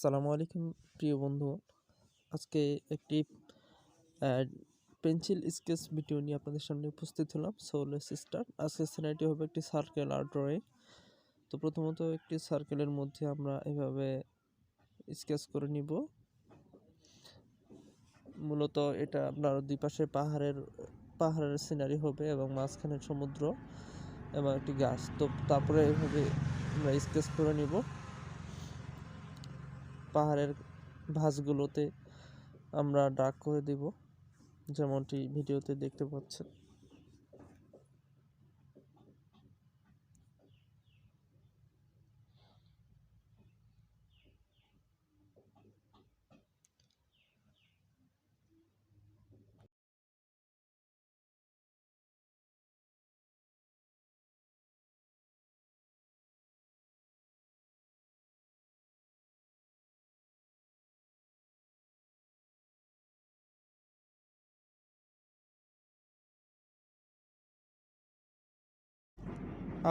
আসসালামু আলাইকুম প্রিয় বন্ধু। আজকে একটি পেন্সিল স্কেচ ভিডিও নিয়ে আপনাদের সামনে উপস্থিত হলাম। So let's start. আজকের সিনারিটি হবে একটি সার্কেল আর্ট ড্রয়িং। তো প্রথমত একটি সার্কেলের মধ্যে আমরা এভাবে স্কেচ করে নিব। মূলত এটা আপনার দুই পাশে পাহাড়ের সিনারি হবে এবং মাঝখানে সমুদ্র এবং একটি গাছ। তো তারপরে এভাবে আমরা স্কেচ করে নিব। পাহাড়ের ভাঁজগুলোতে আমরা ডার্ক করে দিব, যেমনটি ভিডিওতে দেখতে পাচ্ছেন।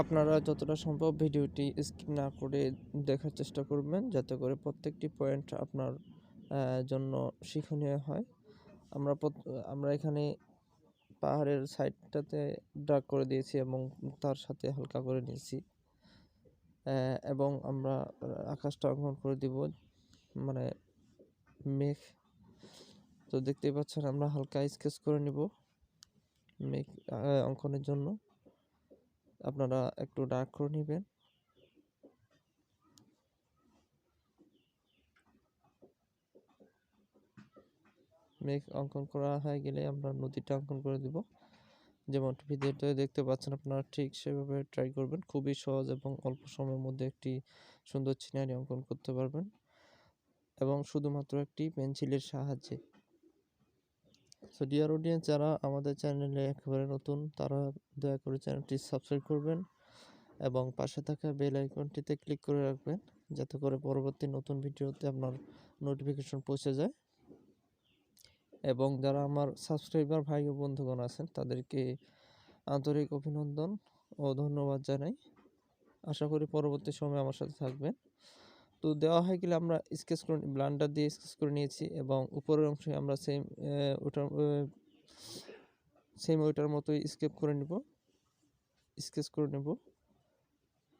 আপনারা যতটা সম্ভব ভিডিওটি স্কিপ না করে দেখার চেষ্টা করবেন, যাতে করে প্রত্যেকটি পয়েন্ট আপনার জন্য শিক্ষণীয় হয়। আমরা এখানে পাহাড়ের সাইডটাতে ডার্ক করে দিয়েছি এবং তার সাথে হালকা করে নিয়েছি, এবং আমরা আকাশটা অঙ্কন করে দিব, মানে মেঘ। তো দেখতেই পাচ্ছেন আমরা হালকা স্কেচ করে নিব মেঘ অঙ্কনের জন্য। আপনারা একটু ডার্ক করে নেবেন। মেঘ অঙ্কন করা হয়ে গেলে আমরা নদীটা অঙ্কন করে দিব, যেমনটি ভিডিওতে দেখতে পাচ্ছেন। আপনারা ঠিক সেভাবে ট্রাই করবেন। খুবই সহজ এবং অল্প সময়ের মধ্যে একটি সুন্দর সিনারি অঙ্কন করতে পারবেন, এবং শুধুমাত্র একটি পেন্সিলের সাহায্যে। সো ডিয়ার অডিয়েন্স, যারা আমাদের চ্যানেলে একেবারে নতুন, তারা দয়া করে চ্যানেলটি সাবস্ক্রাইব করবেন এবং পাশে থাকা বেল আইকনটিতে ক্লিক করে রাখবেন, যাতে করে পরবর্তী নতুন ভিডিওতে আপনার নোটিফিকেশন পৌঁছে যায়। এবং যারা আমার সাবস্ক্রাইবার ভাই ও বন্ধুগণ আছেন, তাদেরকে আন্তরিক অভিনন্দন ও ধন্যবাদ জানাই। আশা করি পরবর্তী সময়ে আমার সাথে থাকবেন। তো দেওয়া হয়ে গেলে আমরা স্কেচ করে ব্লান্ডার দিয়ে স্কেচ করে নিয়েছি, এবং উপরের অংশে আমরা ওইটার মতোই স্কেচ করে নেব।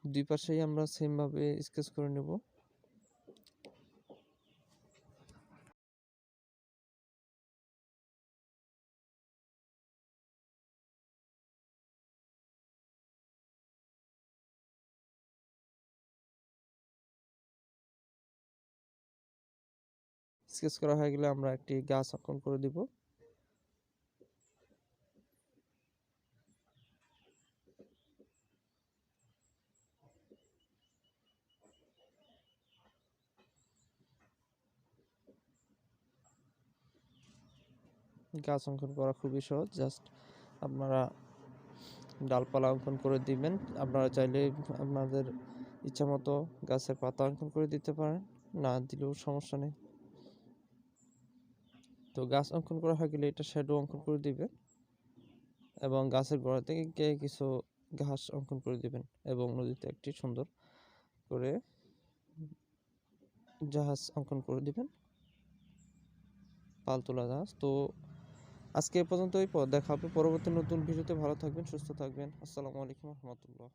দুই পাশেই আমরা সেমভাবে স্কেচ করে নেব। স্কেচ করা হয়ে গেলে আমরা একটি গাছ অঙ্কন করে দিব। গাছ অঙ্কন করা খুবই সহজ, জাস্ট আপনারা ডালপালা অঙ্কন করে দিবেন। আপনারা চাইলে আপনাদের ইচ্ছা মতো গাছের পাতা অঙ্কন করে দিতে পারেন, না দিলেও সমস্যা নেই। তো গাছ অঙ্কন করা হয়ে গেলে এটা শ্যাডো অঙ্কন করে দিবেন, এবং গাছের গোড়া থেকে কিছু ঘাস অঙ্কন করে দিবেন, এবং নদীতে একটি সুন্দর করে জাহাজ অঙ্কন করে দিবেন, পালতোলা জাহাজ। তো আজকে এ পর্যন্তই। দেখা হবে পরবর্তী নতুন ভিডিওতে। ভালো থাকবেন, সুস্থ থাকবেন। আসসালামু আলাইকুম রহমতুল্লাহ।